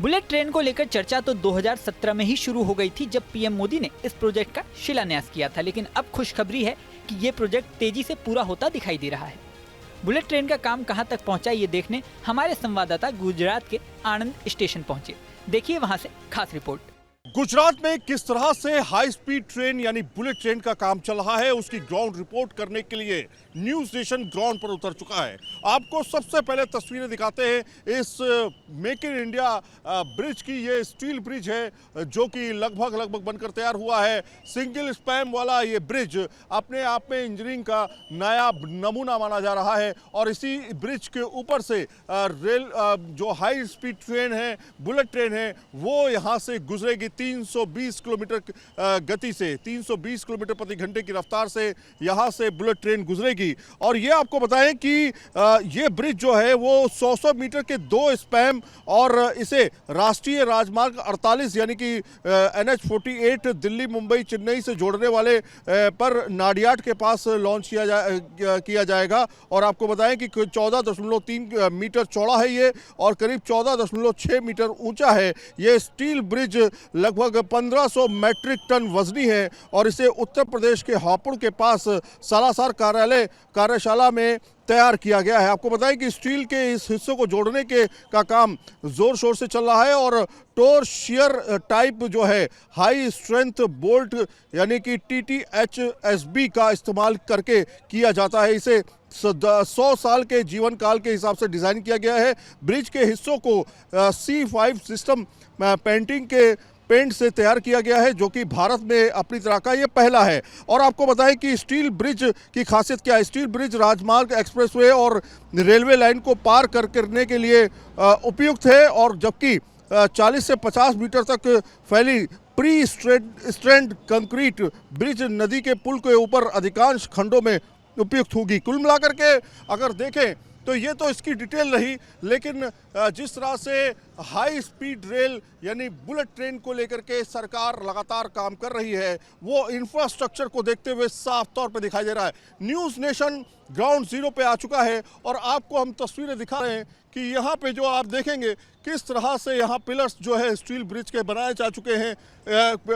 Bullet train को लेकर चर्चा तो 2017 में ही शुरू हो गई थी जब पीएम मोदी ने इस प्रोजेक्ट का शिलान्यास किया था, लेकिन अब खुशखबरी है कि ये प्रोजेक्ट तेजी से पूरा होता दिखाई दे रहा है। बुलेट ट्रेन का काम कहां तक पहुंचा ये देखने हमारे संवाददाता गुजरात के आणंद स्टेशन पहुंचे। देखिए वहां से खास रिपोर्ट। गुजरात में किस तरह से हाई स्पीड ट्रेन यानी बुलेट ट्रेन का काम चल रहा है, उसकी ग्राउंड रिपोर्ट करने के लिए न्यूज़ नेशन ग्राउंड पर उतर चुका है। आपको सबसे पहले तस्वीरें दिखाते हैं इस मेक इन इंडिया ब्रिज की। ये स्टील ब्रिज है जो कि लगभग बनकर तैयार हुआ है। सिंगल स्पैन वाला ये ब्रिज अपने आप में इंजीनियरिंग का नया नमूना माना जा रहा है और इसी ब्रिज के ऊपर से रेल जो हाई स्पीड ट्रेन है, बुलेट ट्रेन है, वो यहाँ से गुजरेगी 320 किलोमीटर गति से, 320 किलोमीटर प्रति घंटे की रफ्तार से यहाँ से बुलेट ट्रेन गुजरेगी। और ये आपको बताएं कि ये ब्रिज जो है वो 100 मीटर के 2 स्पैन और इसे राष्ट्रीय राजमार्ग 48 यानी कि NH48 दिल्ली मुंबई चेन्नई से जोड़ने वाले पर नाडियाड के पास लॉन्च किया जाएगा। और आपको बताएं कि 14.3 मीटर चौड़ा है ये और करीब 14.6 मीटर ऊंचा है। ये स्टील ब्रिज लगभग 1500 मैट्रिक टन वजनी है और इसे उत्तर प्रदेश के हापुड़ के पास सालासर कार्यशाला में तैयार किया गया है। आपको बताएं कि स्टील के इस हिस्से को जोड़ने का काम जोर शोर से चल रहा है और टोर शियर टाइप जो है हाई स्ट्रेंथ बोल्ट यानी कि TTHSB का इस्तेमाल करके किया जाता है। इसे 100 साल के जीवन काल के हिसाब से डिज़ाइन किया गया है। ब्रिज के हिस्सों को C5 सिस्टम पेंटिंग के पेंट से तैयार किया गया है जो कि भारत में अपनी तरह का ये पहला है। और आपको बताएं कि स्टील ब्रिज की खासियत क्या है। स्टील ब्रिज राजमार्ग, एक्सप्रेसवे और रेलवे लाइन को पार करने के लिए उपयुक्त है और जबकि 40 से 50 मीटर तक फैली प्री स्ट्रैंड कंक्रीट ब्रिज नदी के पुल के ऊपर अधिकांश खंडों में उपयुक्त होगी। कुल मिलाकर के अगर देखें तो ये तो इसकी डिटेल रही, लेकिन जिस तरह से हाई स्पीड रेल यानी बुलेट ट्रेन को लेकर के सरकार लगातार काम कर रही है, वो इंफ्रास्ट्रक्चर को देखते हुए साफ तौर पे दिखाई दे रहा है। न्यूज़ नेशन ग्राउंड जीरो पे आ चुका है और आपको हम तस्वीरें दिखा रहे हैं कि यहाँ पे जो आप देखेंगे किस तरह से यहाँ पिलर्स जो है स्टील ब्रिज के बनाए जा चुके हैं,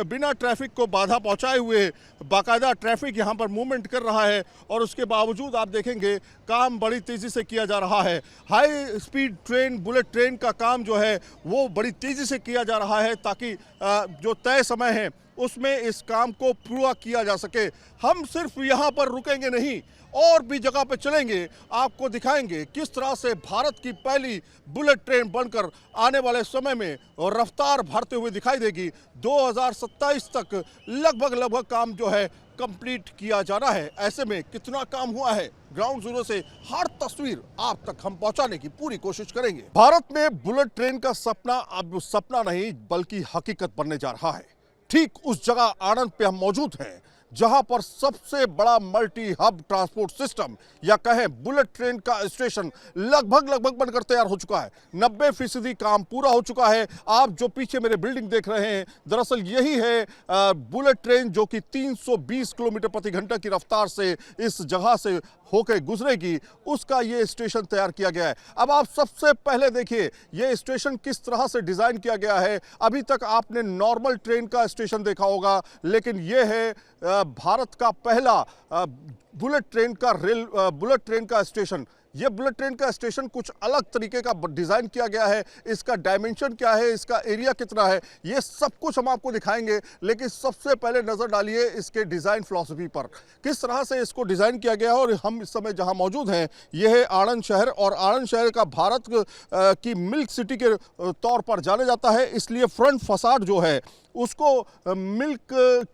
बिना ट्रैफिक को बाधा पहुँचाए हुए बाकायदा ट्रैफिक यहाँ पर मूवमेंट कर रहा है और उसके बावजूद आप देखेंगे काम बड़ी तेज़ी से किया जा रहा है। High speed train bullet train का काम जो है वो बड़ी तेज़ी से किया जा रहा है ताकि जो तय समय है उसमें इस काम को पूरा किया जा सके। हम सिर्फ यहाँ पर रुकेंगे नहीं, और भी जगह पे चलेंगे, आपको दिखाएंगे किस तरह से भारत की पहली बुलेट ट्रेन बनकर आने वाले समय में रफ्तार भरते हुए दिखाई देगी। 2027 तक लगभग काम जो है कंप्लीट किया जाना है। ऐसे में कितना काम हुआ है, ग्राउंड जीरो से हर तस्वीर आप तक हम पहुंचाने की पूरी कोशिश करेंगे। भारत में बुलेट ट्रेन का सपना अब सपना नहीं बल्कि हकीकत बनने जा रहा है। ठीक उस जगह आणंद पे हम मौजूद हैं जहां पर सबसे बड़ा मल्टी हब ट्रांसपोर्ट सिस्टम या कहें बुलेट ट्रेन का स्टेशन लगभग बनकर तैयार हो चुका है। 90% काम पूरा हो चुका है। आप जो पीछे मेरे बिल्डिंग देख रहे हैं दरअसल यही है बुलेट ट्रेन जो कि 320 किलोमीटर प्रति घंटा की रफ्तार से इस जगह से होकर गुजरेगी, उसका ये स्टेशन तैयार किया गया है। अब आप सबसे पहले देखिए ये स्टेशन किस तरह से डिज़ाइन किया गया है। अभी तक आपने नॉर्मल ट्रेन का स्टेशन देखा होगा, लेकिन ये है भारत का पहला बुलेट ट्रेन का स्टेशन। ये बुलेट ट्रेन का स्टेशन कुछ अलग तरीके का डिज़ाइन किया गया है। इसका डायमेंशन क्या है, इसका एरिया कितना है, ये सब कुछ हम आपको दिखाएंगे। लेकिन सबसे पहले नज़र डालिए इसके डिज़ाइन फिलॉसफी पर, किस तरह से इसको डिज़ाइन किया गया है। और हम इस समय जहां मौजूद हैं ये है आणंद शहर और आणंद शहर का भारत की मिल्क सिटी के तौर पर जाना जाता है, इसलिए फ्रंट फसाड जो है उसको मिल्क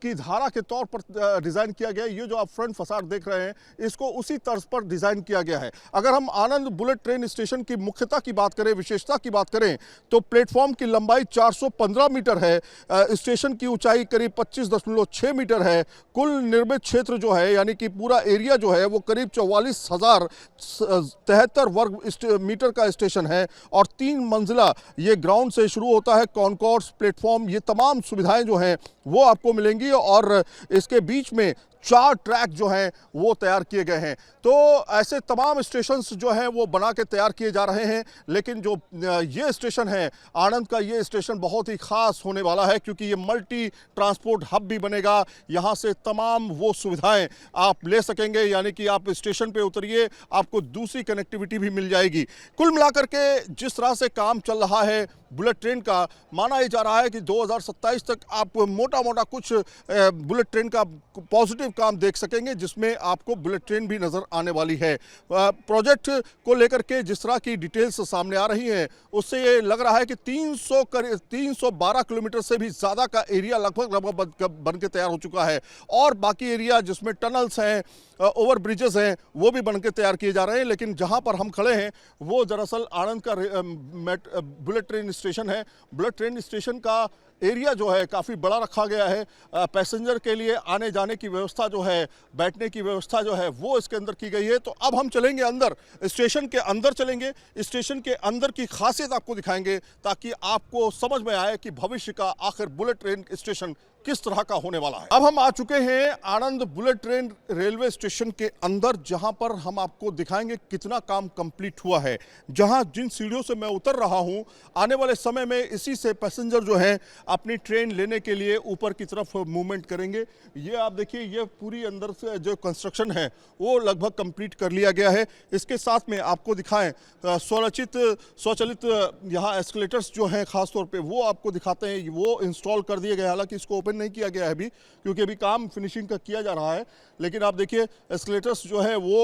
की धारा के तौर पर डिज़ाइन किया गया है। ये जो आप फ्रंट फसाड देख रहे हैं इसको उसी तर्ज पर डिज़ाइन किया गया है। अगर हम आणंद बुलेट ट्रेन स्टेशन की मुख्यता की बात करें, विशेषता की बात करें, तो प्लेटफॉर्म की लंबाई 415 मीटर है, स्टेशन की ऊंचाई करीब 25.6 मीटर है। कुल निर्मित क्षेत्र जो है यानी कि पूरा एरिया जो है वो करीब 44,073 वर्ग मीटर का स्टेशन है और 3 मंजिला ये ग्राउंड से शुरू होता है। कॉन्कोर्स, प्लेटफॉर्म, ये तमाम सुविधाएं जो हैं वो आपको मिलेंगी और इसके बीच में 4 ट्रैक जो हैं वो तैयार किए गए हैं। तो ऐसे तमाम स्टेशंस जो हैं वो बना के तैयार किए जा रहे हैं, लेकिन जो ये स्टेशन है आणंद का, ये स्टेशन बहुत ही ख़ास होने वाला है क्योंकि ये मल्टी ट्रांसपोर्ट हब भी बनेगा। यहाँ से तमाम वो सुविधाएं आप ले सकेंगे, यानी कि आप स्टेशन पे उतरिए, आपको दूसरी कनेक्टिविटी भी मिल जाएगी। कुल मिलाकर के जिस तरह से काम चल रहा है बुलेट ट्रेन का, माना ये जा रहा है कि 2027 तक आप मोटा मोटा कुछ बुलेट ट्रेन का पॉजिटिव काम देख सकेंगे, जिसमें आपको बुलेट ट्रेन भी नज़र आने वाली है। प्रोजेक्ट को लेकर के जिस तरह की डिटेल्स सामने आ रही हैं, उससे ये लग रहा है कि 312 किलोमीटर से भी ज़्यादा का एरिया लगभग बन के तैयार हो चुका है, और बाकी एरिया जिसमें टनल्स हैं, ओवर ब्रिजेस हैं, वो भी बन के तैयार किए जा रहे हैं। लेकिन जहां पर हम खड़े हैं वो दरअसल आणंद का बुलेट ट्रेन स्टेशन है। बुलेट ट्रेन स्टेशन का एरिया जो है काफ़ी बड़ा रखा गया है। पैसेंजर के लिए आने जाने की व्यवस्था जो है, बैठने की व्यवस्था जो है, वो इसके अंदर की गई है। तो अब हम चलेंगे अंदर, स्टेशन के अंदर चलेंगे, स्टेशन के अंदर की खासियत आपको दिखाएंगे ताकि आपको समझ में आए कि भविष्य का आखिर बुलेट ट्रेन स्टेशन किस तरह का होने वाला है। अब हम आ चुके हैं Anand bullet train railway station के अंदर, जहां पर हम आपको दिखाएंगे कितना काम कंप्लीट हुआ है। जहां जिन सीढ़ियों से मैं उतर रहा हूं, आने वाले समय में इसी से पैसेंजर जो हैं अपनी ट्रेन लेने के लिए ऊपर की तरफ मूवमेंट करेंगे। ये आप देखिए, ये पूरी अंदर से जो कंस्ट्रक्शन है वो लगभग कंप्लीट कर लिया गया है। इसके साथ में आपको दिखाएं स्वचालित यहाँ एस्केलेटर्स जो हैं खासतौर पे वो आपको दिखाते हैं, वो इंस्टॉल कर दिए गए। हालांकि इसको ओपन नहीं किया गया है अभी, क्योंकि अभी काम फिनिशिंग का किया जा रहा है। लेकिन आप देखिए एस्केलेटर्स जो है वो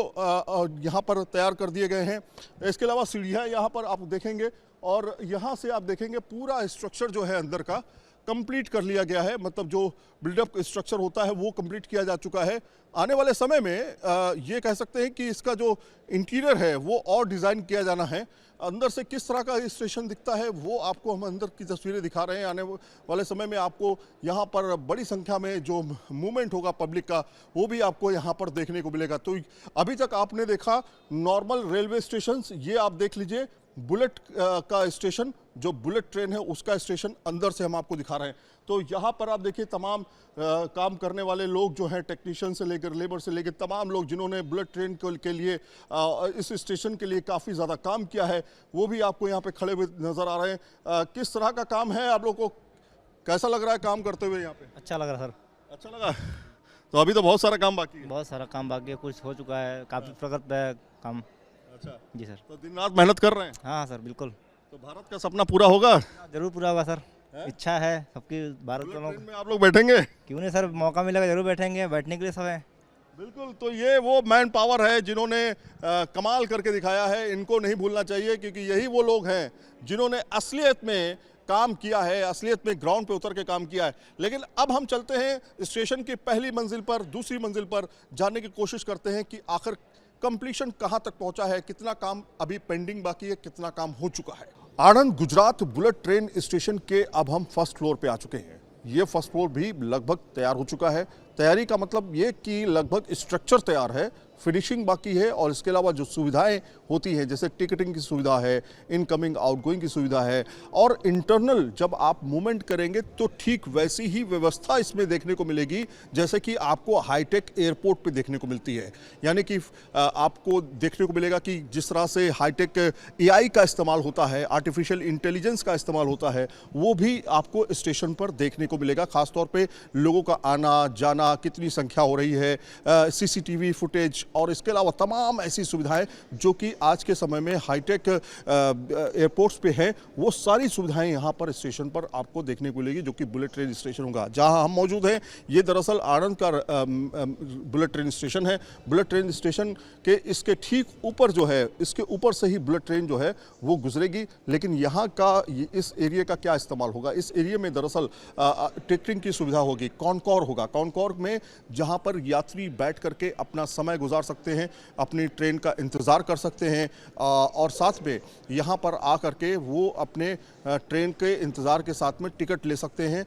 यहाँ पर तैयार कर दिए गए हैं। इसके अलावा सीढ़ियाँ यहाँ पर आप देखेंगे, और यहाँ से आप देखेंगे पूरा स्ट्रक्चर जो है अंदर का कंप्लीट कर लिया गया है। मतलब जो बिल्डअप स्ट्रक्चर होता है वो कंप्लीट किया जा चुका है। आने वाले समय में ये कह सकते हैं कि इसका जो इंटीरियर है वो और डिज़ाइन किया जाना है। अंदर से किस तरह का स्टेशन दिखता है वो आपको हम अंदर की तस्वीरें दिखा रहे हैं। आने वाले समय में आपको यहाँ पर बड़ी संख्या में जो मूवमेंट होगा पब्लिक का, वो भी आपको यहाँ पर देखने को मिलेगा। तो अभी तक आपने देखा नॉर्मल रेलवे स्टेशन, ये आप देख लीजिए बुलेट का स्टेशन, जो बुलेट ट्रेन है उसका स्टेशन अंदर से हम आपको दिखा रहे हैं। तो यहाँ पर आप देखिए तमाम काम करने वाले लोग जो हैं, टेक्नीशियन से लेकर लेबर से लेकर तमाम लोग जिन्होंने बुलेट ट्रेन के लिए इस स्टेशन के लिए काफ़ी ज़्यादा काम किया है, वो भी आपको यहाँ पे खड़े हुए नज़र आ रहे हैं। किस तरह का काम है, आप लोग को कैसा लग रहा है काम करते हुए यहाँ पे? अच्छा लग रहा है सर। अच्छा लगा? तो अभी तो बहुत सारा काम बाकी है। बहुत सारा काम बाकी है, कुछ हो चुका है, काफ़ी प्रगति है काम। अच्छा जी सर। तो दिन रात मेहनत कर रहे हैं? हाँ सर, बिल्कुल। तो भारत का सपना पूरा होगा? जरूर पूरा होगा सर, इच्छा है सबकी। भारत के बुलेट लोग ट्रेन में आप लोग बैठेंगे? क्यों नहीं सर, मौका मिलेगा जरूर बैठेंगे, बैठने के लिए सब है। बिल्कुल। तो ये वो मैन पावर है जिन्होंने कमाल करके दिखाया है। इनको नहीं भूलना चाहिए, क्योंकि यही वो लोग हैं जिन्होंने असलियत में काम किया है, असलियत में ग्राउंड पे उतर के काम किया है। लेकिन अब हम चलते हैं स्टेशन की पहली मंजिल पर, दूसरी मंजिल पर जानने की कोशिश करते हैं कि आखिर कंप्लीशन कहां तक पहुंचा है, कितना काम अभी पेंडिंग बाकी है, कितना काम हो चुका है। Anand Gujarat bullet train station के अब हम फर्स्ट फ्लोर पे आ चुके हैं। ये फर्स्ट फ्लोर भी लगभग तैयार हो चुका है। तैयारी का मतलब ये कि लगभग स्ट्रक्चर तैयार है, फिनिशिंग बाकी है, और इसके अलावा जो सुविधाएं होती हैं जैसे टिकटिंग की सुविधा है, इनकमिंग आउटगोइंग की सुविधा है, और इंटरनल जब आप मूवमेंट करेंगे तो ठीक वैसी ही व्यवस्था इसमें देखने को मिलेगी जैसे कि आपको हाईटेक एयरपोर्ट पे देखने को मिलती है। यानी कि आपको देखने को मिलेगा कि जिस तरह से हाईटेक AI का इस्तेमाल होता है, आर्टिफिशियल इंटेलिजेंस का इस्तेमाल होता है, वो भी आपको स्टेशन पर देखने को मिलेगा। खासतौर पर लोगों का आना जाना, कितनी संख्या हो रही है, CCTV फुटेज, और इसके अलावा तमाम ऐसी सुविधाएं जो कि आज के समय में हाईटेक एयरपोर्ट्स पे हैं, वो सारी सुविधाएं यहाँ पर स्टेशन पर आपको देखने को मिलेगी, जो कि बुलेट ट्रेन स्टेशन होगा। जहाँ हम मौजूद हैं ये दरअसल आणंद का बुलेट ट्रेन स्टेशन है। बुलेट ट्रेन स्टेशन के इसके ठीक ऊपर जो है, इसके ऊपर से ही बुलेट ट्रेन जो है वो गुजरेगी। लेकिन यहाँ का इस एरिया का क्या इस्तेमाल होगा? इस एरिया में दरअसल टिकटिंग की सुविधा होगी, कॉनकॉर होगा। कॉनकॉर में जहाँ पर यात्री बैठ करके अपना समय गुजार गुजार सकते हैं, अपनी ट्रेन का इंतज़ार कर सकते हैं और साथ में यहाँ पर आकर के वो अपने ट्रेन के इंतज़ार के साथ में टिकट ले सकते हैं।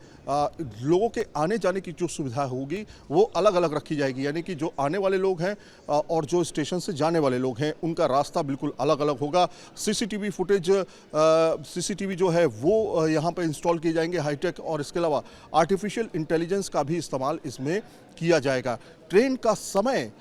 लोगों के आने जाने की जो सुविधा होगी वो अलग अलग रखी जाएगी, यानी कि जो आने वाले लोग हैं और जो स्टेशन से जाने वाले लोग हैं उनका रास्ता बिल्कुल अलग अलग होगा। सीसीटीवी फुटेज सीसीटीवी जो है वो यहाँ पर इंस्टॉल किए जाएंगे हाईटेक, और इसके अलावा आर्टिफिशियल इंटेलिजेंस का भी इस्तेमाल इसमें किया जाएगा। ट्रेन का समय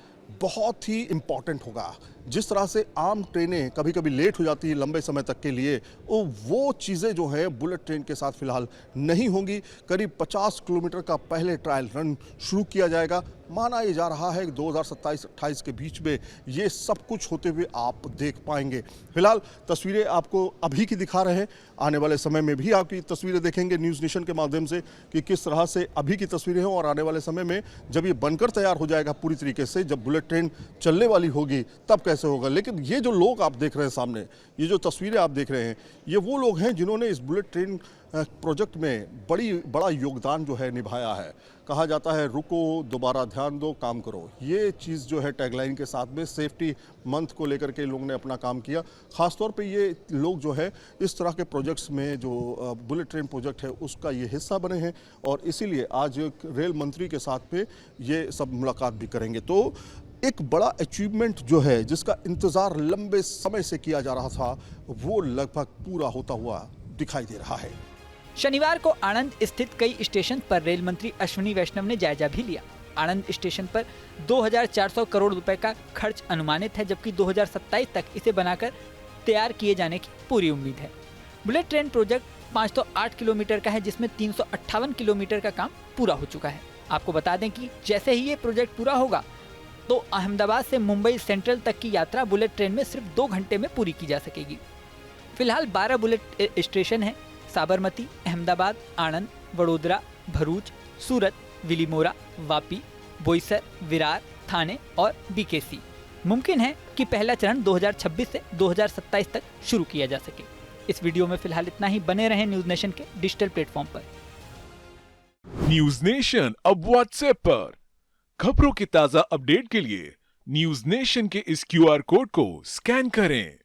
बहुत ही इम्पॉर्टेंट होगा। जिस तरह से आम ट्रेनें कभी कभी लेट हो जाती है लंबे समय तक के लिए, वो चीज़ें जो है बुलेट ट्रेन के साथ फिलहाल नहीं होंगी। करीब 50 किलोमीटर का पहले ट्रायल रन शुरू किया जाएगा। माना ये जा रहा है कि 2027-28 के बीच में ये सब कुछ होते हुए आप देख पाएंगे। फिलहाल तस्वीरें आपको अभी की दिखा रहे हैं, आने वाले समय में भी आपकी तस्वीरें देखेंगे न्यूज़ नेशन के माध्यम से कि किस तरह से अभी की तस्वीरें हैं और आने वाले समय में जब ये बनकर तैयार हो जाएगा पूरी तरीके से, जब बुलेट ट्रेन चलने वाली होगी तब कैसे होगा। लेकिन ये जो लोग आप देख रहे हैं सामने, ये जो तस्वीरें आप देख रहे हैं, ये वो लोग हैं जिन्होंने इस बुलेट ट्रेन प्रोजेक्ट में बड़ा योगदान जो है निभाया है। कहा जाता है रुको, दोबारा ध्यान दो, काम करो। ये चीज़ जो है टैगलाइन के साथ में सेफ्टी मंथ को लेकर के लोगों ने अपना काम किया। ख़ासतौर पे ये लोग जो है इस तरह के प्रोजेक्ट्स में जो बुलेट ट्रेन प्रोजेक्ट है उसका ये हिस्सा बने हैं और इसीलिए आज रेल मंत्री के साथ में ये सब मुलाकात भी करेंगे। तो एक बड़ा अचीवमेंट जो है जिसका इंतज़ार लंबे समय से किया जा रहा था वो लगभग पूरा होता हुआ दिखाई दे रहा है। शनिवार को आणंद स्थित कई स्टेशन पर रेल मंत्री अश्विनी वैष्णव ने जायजा भी लिया। आणंद स्टेशन पर 2400 करोड़ रुपए का खर्च अनुमानित है, जबकि 2027 तक इसे बनाकर तैयार किए जाने की पूरी उम्मीद है। बुलेट ट्रेन प्रोजेक्ट 508 किलोमीटर का है, जिसमें 358 किलोमीटर का काम पूरा हो चुका है। आपको बता दें कि जैसे ही ये प्रोजेक्ट पूरा होगा तो अहमदाबाद से मुंबई सेंट्रल तक की यात्रा बुलेट ट्रेन में सिर्फ 2 घंटे में पूरी की जा सकेगी। फिलहाल 12 बुलेट स्टेशन हैं: साबरमती, अहमदाबाद, आणंद, वडोदरा, भरूच, सूरत, विलीमोरा, वापी, बोईसर, विरार, थाने और बीकेसी। मुमकिन है कि पहला चरण 2026 से 2027 तक शुरू किया जा सके। इस वीडियो में फिलहाल इतना ही। बने रहें न्यूज़ नेशन के डिजिटल प्लेटफॉर्म पर। न्यूज़ नेशन अब व्हाट्सएप पर खबरों की ताजा अपडेट के लिए न्यूज़ नेशन के इस QR कोड को स्कैन करें।